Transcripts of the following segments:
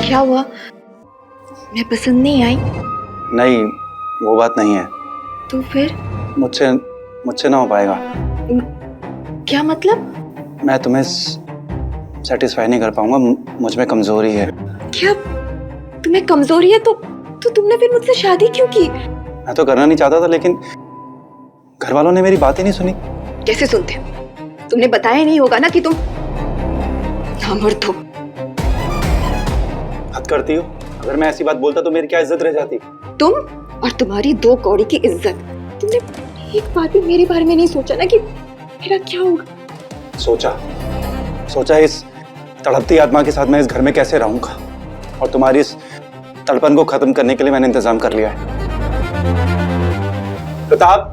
क्या हुआ? मैं पसंद नहीं आई? नहीं, वो बात नहीं है। तो फिर? मुझसे ना हो पाएगा। क्या मतलब? मैं तुम्हें सेटिस्फाई नहीं कर पाऊंगा, मुझ में कमजोरी है। क्या तुम्हें कमजोरी है? तो तुमने फिर मुझसे शादी क्यों की? मैं तो करना नहीं चाहता था, लेकिन घर वालों ने मेरी बात ही नहीं सुनी। कैसे सुनते? तुमने बताया नहीं होगा ना कि तुम नामर्द हो। हद करती हो। अगर मैं ऐसी बात बोलता तो मेरी क्या इज्जत रह जाती? तुम और तुम्हारी 2 कौड़ी की इज्जत। तुमने एक बार भी मेरे बारे में नहीं सोचा ना कि मेरा क्या होगा? सोचा इस तड़पती आत्मा के साथ मैं इस घर में कैसे रहूंगा, और तुम्हारी इस तड़पन को खत्म करने के लिए मैंने इंतजाम कर लिया है। प्रताप,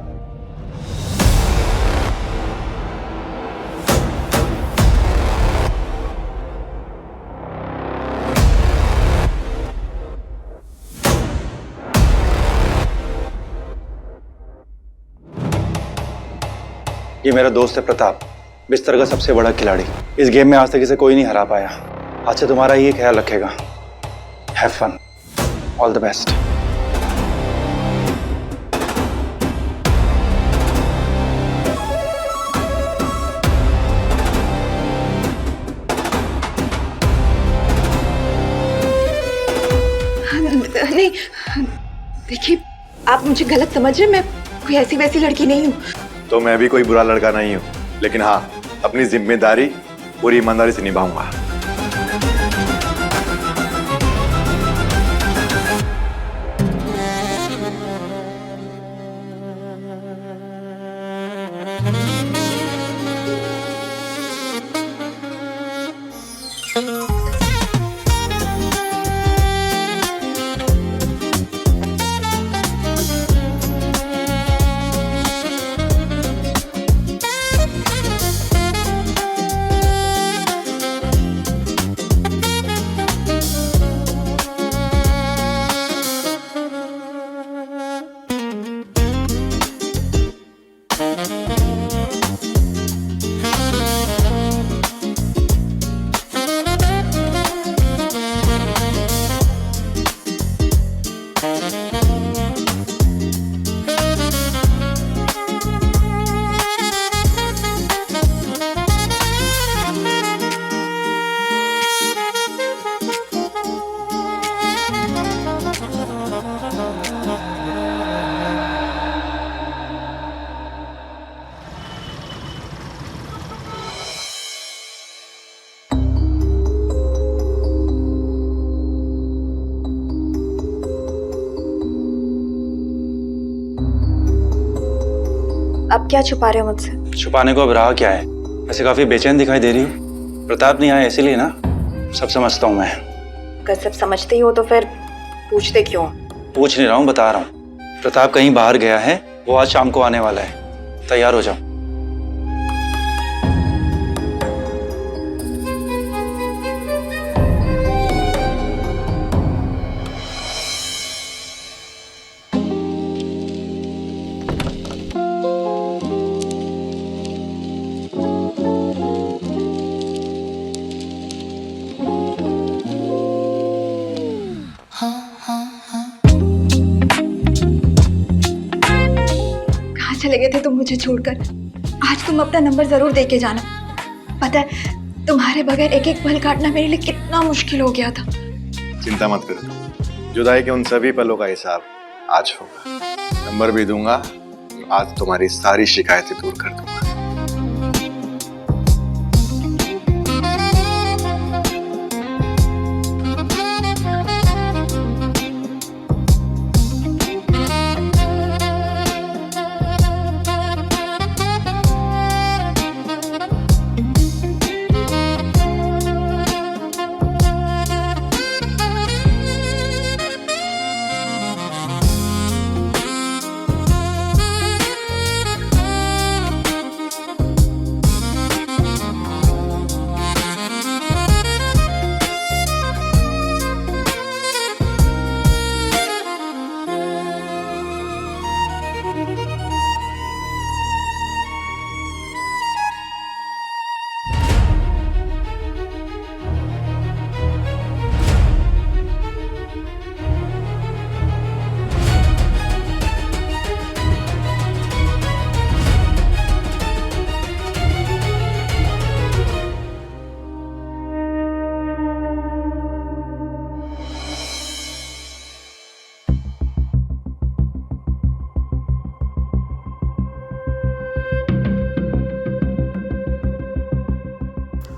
ये मेरा दोस्त है प्रताप, बिस्तर का सबसे बड़ा खिलाड़ी। इस गेम में आज तक इसे कोई नहीं हरा पाया। आज से तुम्हारा ये ख्याल रखेगा। Have fun, all the best. नहीं, देखिए, आप मुझे गलत समझ रहे हैं। मैं कोई ऐसी वैसी लड़की नहीं हूँ। तो मैं भी कोई बुरा लड़का नहीं हूँ, लेकिन हाँ, अपनी जिम्मेदारी पूरी ईमानदारी से निभाऊंगा। अब क्या छुपा रहे हो मुझसे? छुपाने को अब रहा क्या है? वैसे काफी बेचैन दिखाई दे रही हो। प्रताप नहीं आया इसीलिए ना? सब समझता हूँ मैं। अगर सब समझते ही हो तो फिर पूछते क्यों? पूछ नहीं रहा हूँ, बता रहा हूँ। प्रताप कहीं बाहर गया है, वो आज शाम को आने वाला है। तैयार हो जाओ। चले गए थे तुम मुझे छोड़कर। आज तुम अपना नंबर जरूर दे के जाना। पता है, तुम्हारे बगैर एक एक पल काटना मेरे लिए कितना मुश्किल हो गया था। चिंता मत करो, जुदाई के उन सभी पलों का हिसाब आज होगा। नंबर भी दूंगा, आज तुम्हारी सारी शिकायतें दूर कर दूंगा।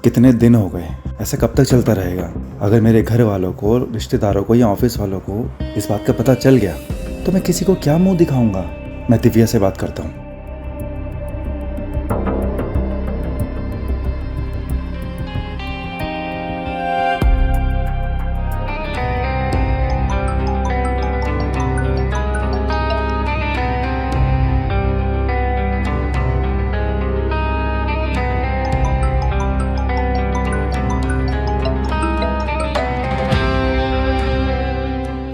कितने दिन हो गए, ऐसा कब तक चलता रहेगा? अगर मेरे घर वालों को, रिश्तेदारों को या ऑफिस वालों को इस बात का पता चल गया तो मैं किसी को क्या मुंह दिखाऊंगा? मैं दिव्या से बात करता हूँ।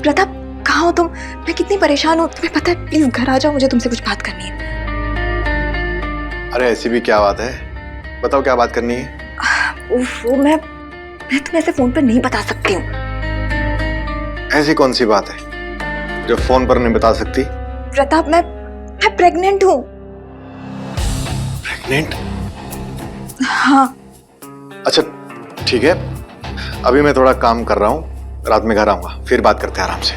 प्रताप, कहाँ हो तुम? मैं कितनी परेशान हूँ, तुम्हें पता है? प्लीज घर आ जाओ, मुझे तुमसे कुछ बात करनी है। अरे ऐसी भी क्या बात है, बताओ क्या बात करनी है। वो मैं तुम्हें ऐसे फोन पर नहीं बता सकती हूँ। ऐसी कौन सी बात है जो फोन पर नहीं बता सकती? प्रताप, मैं प्रेग्नेंट हूँ। प्रेग्नेंट? हाँ। अच्छा ठीक है, अभी मैं थोड़ा काम कर रहा हूँ, रात में घर आऊंगा, फिर बात करते हैं आराम से।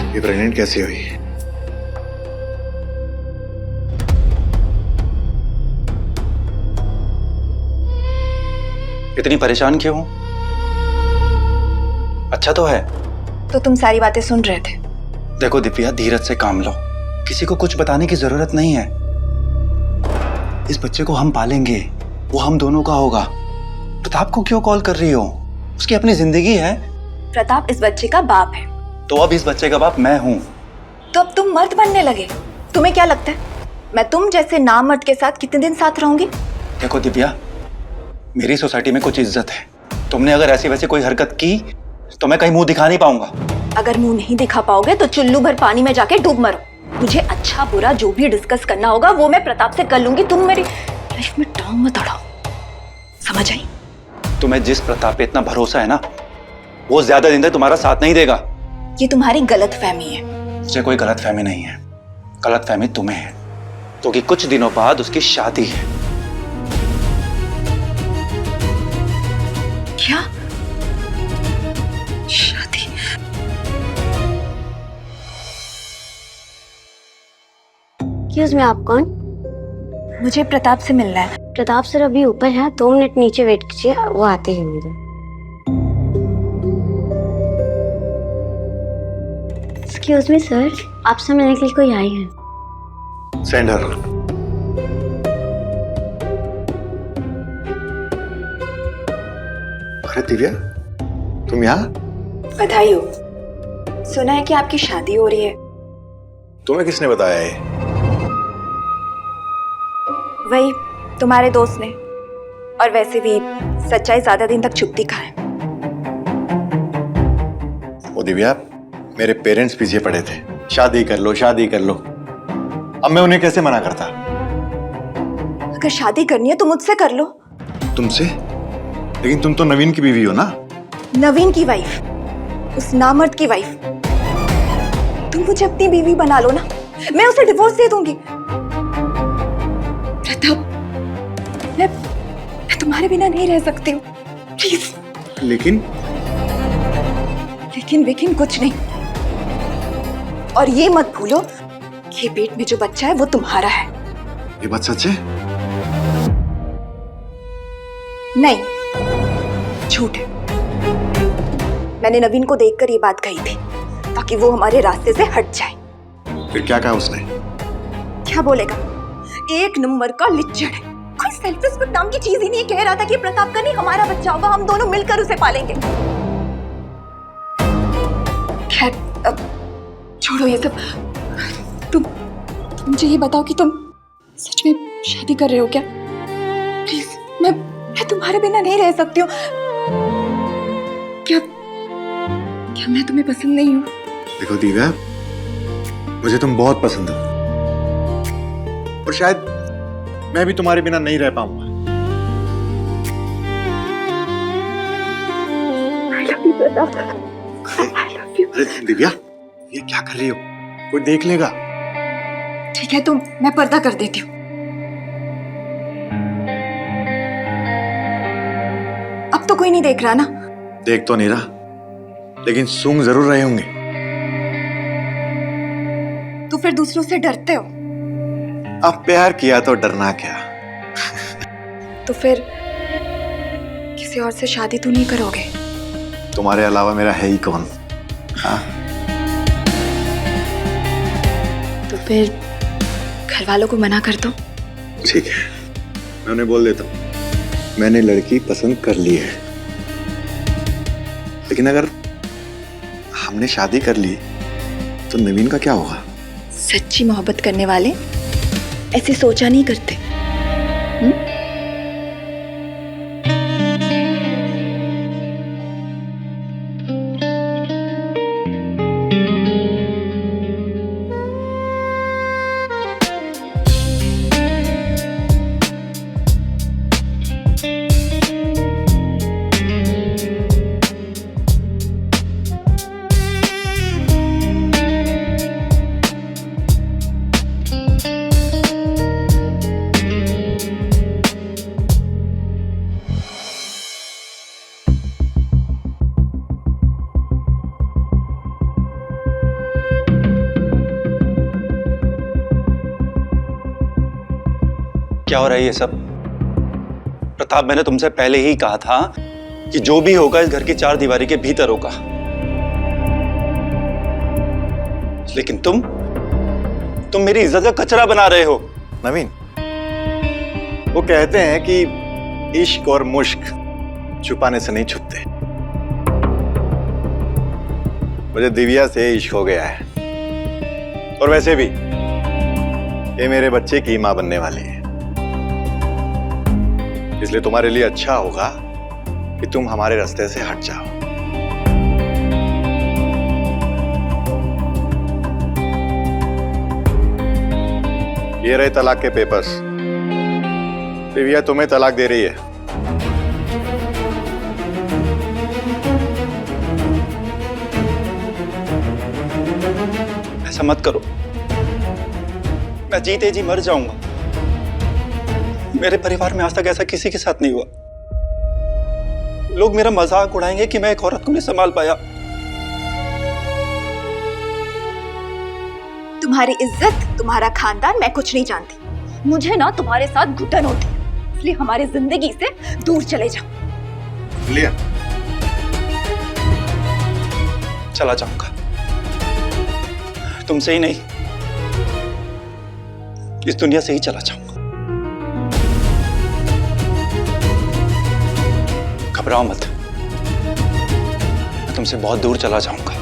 ये प्रेग्नेंट कैसे हुई? इतनी परेशान क्यों हो? अच्छा तो है। तो तुम सारी बातें सुन रहे थे? देखो दिव्या, धीरज से काम लो, किसी को कुछ बताने की जरूरत नहीं है। इस बच्चे को हम पालेंगे, वो हम दोनों का होगा। प्रताप को क्यों कॉल कर रही हो? उसकी अपनी जिंदगी है। प्रताप इस बच्चे का बाप है। तो अब इस बच्चे का बाप मैं हूँ। तो अब तुम मर्द बनने लगे? तुम्हें क्या लगता है मैं तुम जैसे नामर्द के साथ कितने दिन साथ रहूंगी? देखो दिव्या, मेरी सोसाइटी में कुछ इज्जत है। तुमने अगर ऐसी वैसी कोई हरकत की तो मैं कहीं मुंह दिखा नहीं पाऊंगा। अगर मुंह नहीं दिखा पाओगे तो चुल्लू भर पानी में जाके डूब मरो। मुझे अच्छा बुरा जो भी डिस्कस करना होगा वो मैं प्रताप से कर लूंगी। तुम मेरी लाइफ में टांग मत अड़ाओ, समझ आई? तुम्हें जिस प्रताप पे इतना भरोसा है ना, वो ज्यादा दिन तक तुम्हारा साथ नहीं देगा। ये तुम्हारी गलतफहमी है। मुझे कोई गलतफहमी नहीं है, गलतफहमी तुम्हें है, क्योंकि कुछ दिनों बाद उसकी शादी है। क्या शादी? एक्सक्यूज मी, आप कौन? मुझे प्रताप से मिलना है। प्रताप सर अभी ऊपर है, 2 मिनट नीचे वेट कीजिए, वो आते ही होंगे। एक्सक्यूज मी सर, आपसे मिलने के लिए कोई आई है। Send her. अरे दिव्या, तुम यहाँ? बधाई हो। सुना है कि आपकी शादी हो रही है। तुम्हें किसने बताया ये? वही तुम्हारे दोस्त ने। और वैसे भी सच्चाई ज्यादा दिन तक छुपती कहाँ है। वो दिव्या, मेरे पेरेंट्स पीछे पड़े थे, शादी कर लो शादी कर लो। अब मैं उन्हें कैसे मना करता? अगर शादी करनी है तो मुझसे कर लो। तुमसे? लेकिन तुम तो नवीन की बीवी हो ना। नवीन की वाइफ, उस नामर्द की वाइफ। तुम मुझे अपनी बीवी बना लो ना, मैं उसे डिवोर्स दे दूंगी। प्रताप, मैं तुम्हारे बिना नहीं रह सकती हूँ, प्लीज। लेकिन लेकिन कुछ नहीं। और ये मत भूलो कि पेट में जो बच्चा है वो तुम्हारा है। ये बात सच है? नहीं, झूठ है। मैंने नवीन को देखकर ये बात कही थी ताकि वो हमारे रास्ते से हट जाए। फिर क्या कहा उसने? क्या बोलेगा, एक नंबर का लिच्चड़ है। कोई सेल्फ रिस्पेक्ट नाम की चीज ही नहीं। कह रहा था कि प्रताप का नहीं हमारा बच्चा होगा, हम दोनों मिलकर उसे पालेंगे। खैर अब छोड़ो ये सब। तुम मुझे ये बताओ कि तुम सच में शादी कर रहे हो क्या? प्लीज, मैं तुम्हारे बिना नहीं रह सकती हूँ। क्या मैं तुम्हें पसंद नहीं हूँ? देखो दिव्या, मुझे तुम बहुत पसंद हो और शायद मैं भी तुम्हारे बिना नहीं रह पाऊंगा। अरे दिव्या, ये क्या कर रही हो? कोई देख लेगा। ठीक है, तुम, मैं पर्दा कर देती हूँ। अब तो कोई नहीं देख रहा ना? देख तो नहीं रहा, लेकिन सूंघ जरूर रहे होंगे। तो फिर दूसरों से डरते हो? अब प्यार किया तो डरना क्या। तो फिर किसी और से शादी तो नहीं करोगे? तुम्हारे अलावा मेरा है ही कौन। हाँ, तो फिर घर वालों को मना कर दो। ठीक है, मैं उन्हें बोल देता हूँ मैंने लड़की पसंद कर ली है। लेकिन अगर हमने शादी कर ली तो नवीन का क्या होगा? सच्ची मोहब्बत करने वाले ऐसे सोचा नहीं करते। क्या हो रहा है ये सब? प्रताप, मैंने तुमसे पहले ही कहा था कि जो भी होगा इस घर की चार दीवारी के भीतर होगा। लेकिन तुम मेरी इज्जत का कचरा बना रहे हो। नवीन, वो कहते हैं कि इश्क और मुश्क छुपाने से नहीं छुपते। मुझे दिव्या से इश्क हो गया है, और वैसे भी ये मेरे बच्चे की मां बनने वाली है। इसलिए तुम्हारे लिए अच्छा होगा कि तुम हमारे रास्ते से हट जाओ। ये रहे तलाक के पेपर्स। दिव्या तुम्हें तलाक दे रही है। ऐसा मत करो, मैं जीते जी मर जाऊंगा। मेरे परिवार में आज तक ऐसा किसी के साथ नहीं हुआ। लोग मेरा मजाक उड़ाएंगे कि मैं एक औरत को नहीं संभाल पाया। तुम्हारी इज्जत, तुम्हारा खानदान मैं कुछ नहीं जानती। मुझे ना तुम्हारे साथ घुटन होती है, इसलिए हमारी जिंदगी से दूर चले जाओ। लिया, चला जाऊंगा, तुमसे ही नहीं, इस दुनिया से ही चला जाऊंगा। घबराओ मत, मैं तुमसे बहुत दूर चला जाऊंगा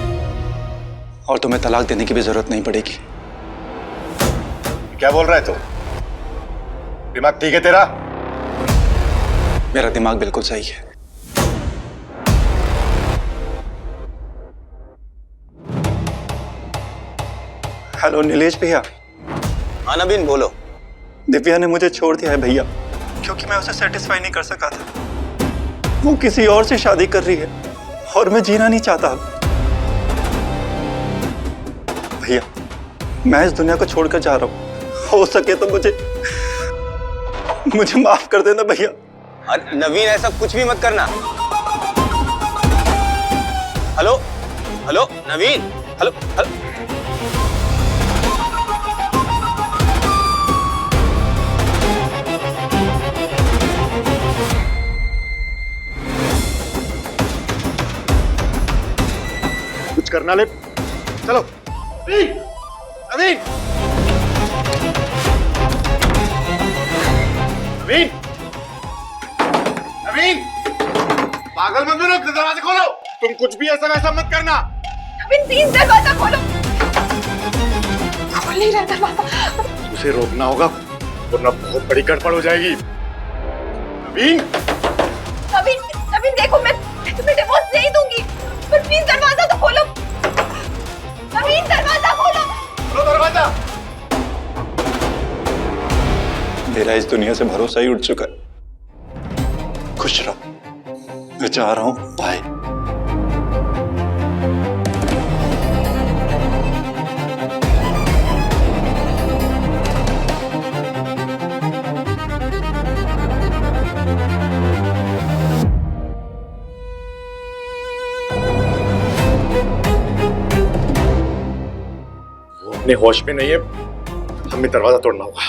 और तुम्हें तलाक देने की भी जरूरत नहीं पड़ेगी। क्या बोल रहा है तू? दिमाग ठीक है तेरा? मेरा दिमाग बिल्कुल सही है। हेलो नीलेश भैया। हाँ नवीन, बोलो। दिव्या ने मुझे छोड़ दिया है भैया, क्योंकि मैं उसे सेटिस्फाई नहीं कर सका था। वो किसी और से शादी कर रही है और मैं जीना नहीं चाहता। भैया, मैं इस दुनिया को छोड़कर जा रहा हूँ। हो सके तो मुझे माफ कर देना भैया। अरे नवीन, ऐसा कुछ भी मत करना। हेलो हेलो नवीन, हेलो हेलो। कुछ करना ले, चलो। नवीन, नवीन, नवीन, नवीन, पागल मत बनो, दरवाजा खोलो। तुम कुछ भी ऐसा वैसा मत करना। नवीन प्लीज दरवाजा खोलो। खोल नहीं रहा दरवाजा। उसे रोकना होगा, वरना बहुत बड़ी गड़बड़ हो जाएगी। नवीन, नवीन, नवीन देखो, मैं तुम्हें डिवोर्स नहीं दूंगी, पर प्लीज दरवाजा तो खोलो। नवीन दरवाजा खोलो। खोलो दरवाजा। मेरा इस दुनिया से भरोसा ही उठ चुका है। खुश रहो, मैं जा रहा हूं, बाय। वो अपने होश में नहीं है, हमें दरवाजा तोड़ना होगा।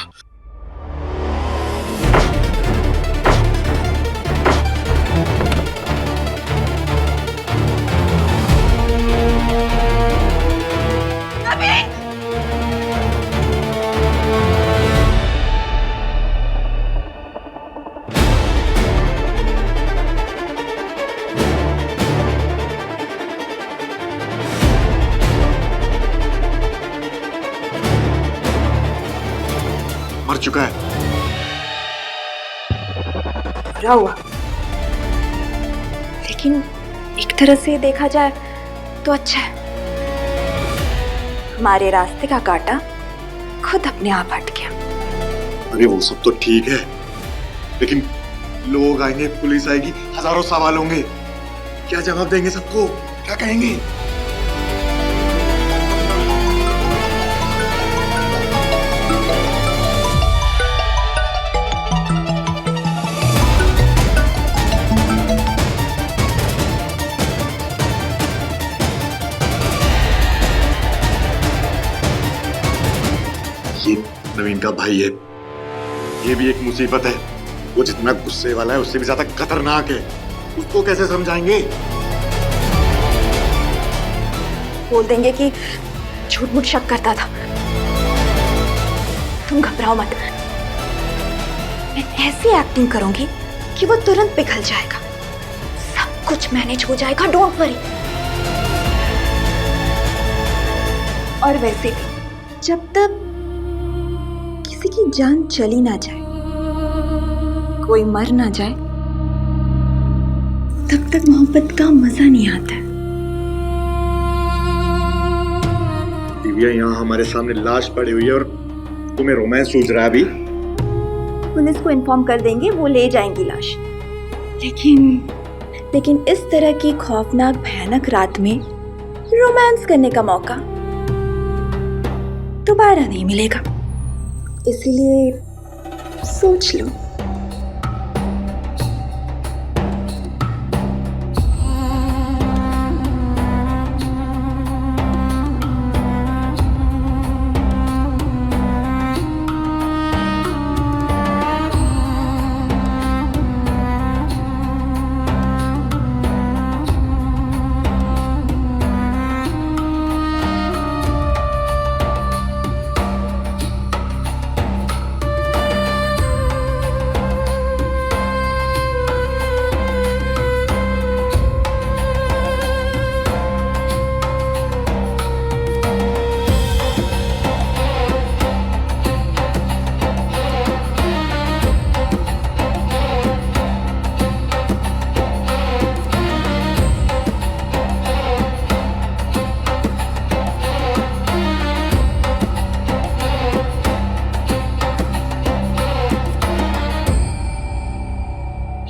चुका है। बुरा हुआ, लेकिन एक तरह से देखा जाए तो अच्छा है। हमारे रास्ते का कांटा खुद अपने आप हट गया। अरे वो सब तो ठीक है, लेकिन लोग आएंगे, पुलिस आएगी, हजारों सवाल होंगे। क्या जवाब देंगे सबको? क्या कहेंगे? ये नवीन का भाई है, ये भी एक मुसीबत है। वो जितना गुस्से वाला है उससे भी ज्यादा खतरनाक है। उसको कैसे समझाएंगे? बोल देंगे कि झूठ मूठ शक करता था। तुम घबराओ मत, मैं ऐसी एक्टिंग करूंगी कि वो तुरंत पिघल जाएगा। सब कुछ मैनेज हो जाएगा, डोंट वरी। और वैसे भी जब तक किसी की जान चली ना जाए, कोई मर ना जाए, तब तक मोहब्बत का मजा नहीं आता है। दिव्या यहाँ हमारे सामने लाश पड़ी हुई है और तुम्हें रोमांस सूझ रहा है अभी? पुलिस को इन्फॉर्म कर देंगे, वो ले जाएंगी लाश। लेकिन इस तरह की खौफनाक भयानक रात में रोमांस करने का मौका दोबारा नहीं मिलेगा, इसीलिए सोच लो।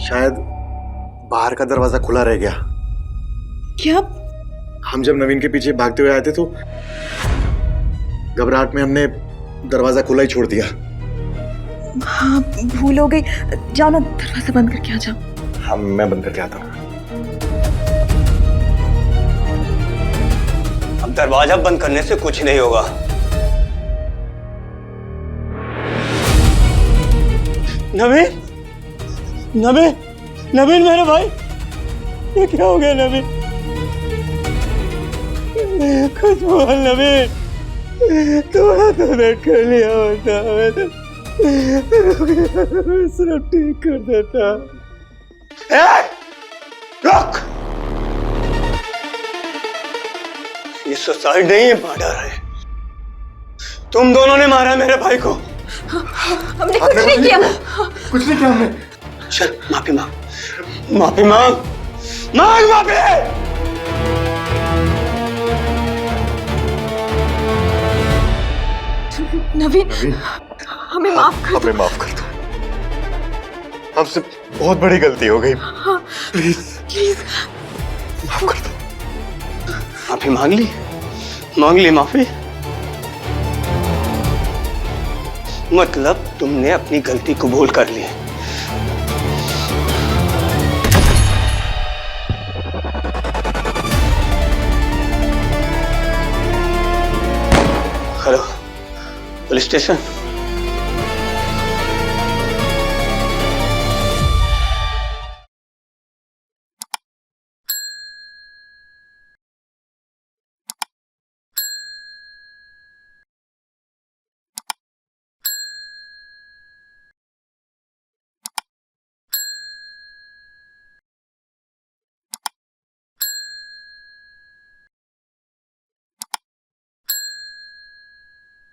शायद बाहर का दरवाजा खुला रह गया। क्या? हम जब नवीन के पीछे भागते हुए आए थे तो घबराहट में हमने दरवाजा खुला ही छोड़ दिया। हाँ, भूल हो गई। जाओ ना, दरवाजा बंद करके आ जाओ। हाँ, मैं बंद करके आता हूँ। अब दरवाजा बंद करने से कुछ नहीं होगा। नवीन, नवीन, नवीन मेरे भाई, ये क्या हो गया नवीन? कुछ बोल नवीन, थोड़ा तो वेट कर लिया होता, मैं सिर्फ ठीक कर देता। रुक! ये सुसाइड नहीं है, मर्डर है। तुम दोनों ने मारा मेरे भाई को। हमने कुछ नहीं किया। कुछ नहीं किया हमने। चल माफी मांग, माफी मांग, मांग माफी। नवीन, हमें माफ कर दो। हमें माफ कर दो, हमसे बहुत बड़ी गलती हो गई। प्लीज प्लीज माफ कर दो। माफी मांग ली माफी। मतलब तुमने अपनी गलती कबूल कर ली। Hello, police station.